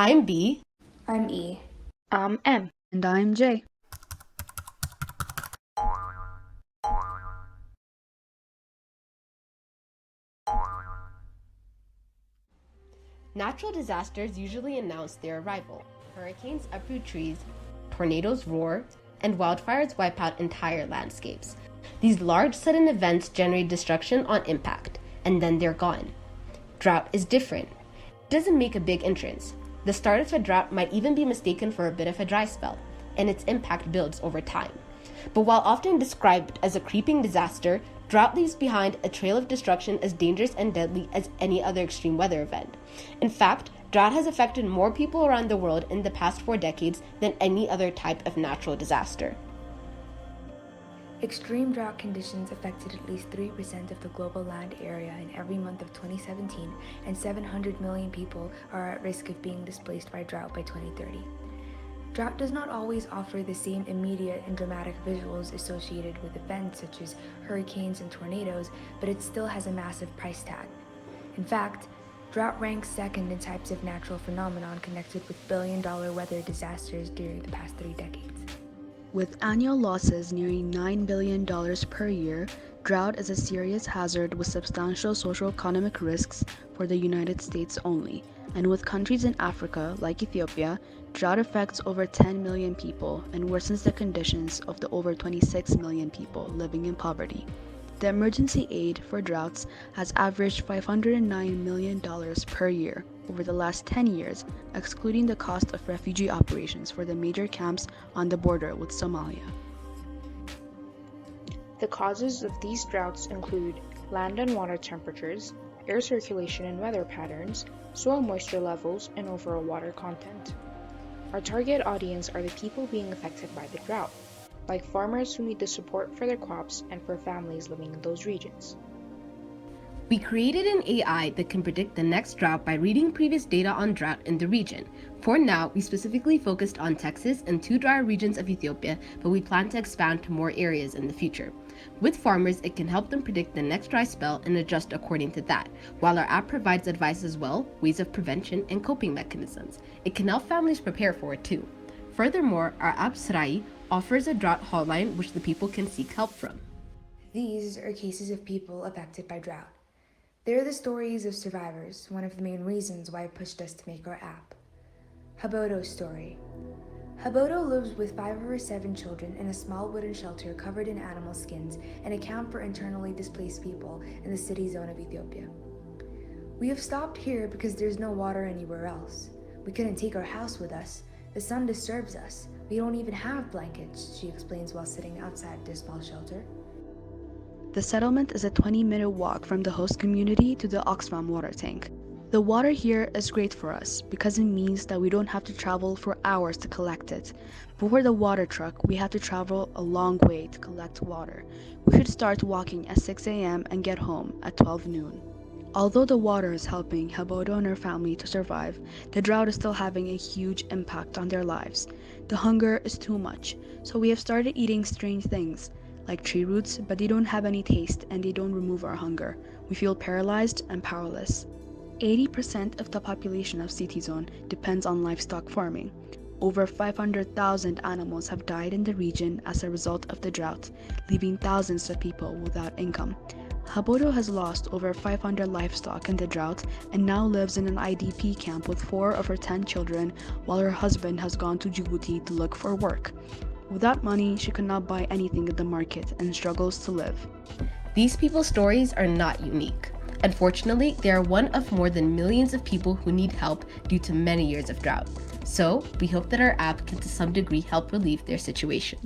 I'm B. I'm E. I'm M. And I'm J. Natural disasters usually announce their arrival. Hurricanes uproot trees, tornadoes roar, and wildfires wipe out entire landscapes. These large sudden events generate destruction on impact, and then they're gone. Drought is different. It doesn't make a big entrance. The start of a drought might even be mistaken for a bit of a dry spell, and its impact builds over time. But while often described as a creeping disaster, drought leaves behind a trail of destruction as dangerous and deadly as any other extreme weather event. In fact, drought has affected more people around the world in the past 4 decades than any other type of natural disaster. Extreme drought conditions affected at least 3% of the global land area in every month of 2017, and 700 million people are at risk of being displaced by drought by 2030. Drought does not always offer the same immediate and dramatic visuals associated with events such as hurricanes and tornadoes, but it still has a massive price tag. In fact, drought ranks second in types of natural phenomenon connected with billion-dollar weather disasters during the past 3 decades. With annual losses nearing $9 billion per year, drought is a serious hazard with substantial socio-economic risks for the United States only. And with countries in Africa, like Ethiopia, drought affects over 10 million people and worsens the conditions of the over 26 million people living in poverty. The emergency aid for droughts has averaged $509 million per year over the last 10 years, excluding the cost of refugee operations for the major camps on the border with Somalia. The causes of these droughts include land and water temperatures, air circulation and weather patterns, soil moisture levels, and overall water content. Our target audience are the people being affected by the drought, like farmers who need the support for their crops and for families living in those regions. We created an AI that can predict the next drought by reading previous data on drought in the region. For now, we specifically focused on Texas and 2 drier regions of Ethiopia, but we plan to expand to more areas in the future. With farmers, it can help them predict the next dry spell and adjust according to that, while our app provides advice as well, ways of prevention, and coping mechanisms. It can help families prepare for it too. Furthermore, our app Sirâyi offers a drought hotline which the people can seek help from. These are cases of people affected by drought. They're the stories of survivors, one of the main reasons why it pushed us to make our app. Habodo's story. Habodo lives with 5 of her 7 children in a small wooden shelter covered in animal skins and a camp for internally displaced people in the city zone of Ethiopia. We have stopped here because there's no water anywhere else. We couldn't take our house with us. The sun disturbs us. We don't even have blankets, she explains while sitting outside their small shelter. The settlement is a 20-minute walk from the host community to the Oxfam water tank. The water here is great for us because it means that we don't have to travel for hours to collect it. But for the water truck, we have to travel a long way to collect water. We should start walking at 6 a.m. and get home at 12 noon. Although the water is helping Habodo and her family to survive, the drought is still having a huge impact on their lives. The hunger is too much, so we have started eating strange things, like tree roots, but they don't have any taste and they don't remove our hunger. We feel paralyzed and powerless. 80% of the population of City Zone depends on livestock farming. Over 500,000 animals have died in the region as a result of the drought, leaving thousands of people without income. Habodo has lost over 500 livestock in the drought and now lives in an IDP camp with 4 of her 10 children, while her husband has gone to Djibouti to look for work. Without money, she cannot buy anything at the market and struggles to live. These people's stories are not unique. Unfortunately, they are one of more than millions of people who need help due to many years of drought. So, we hope that our app can to some degree help relieve their situation.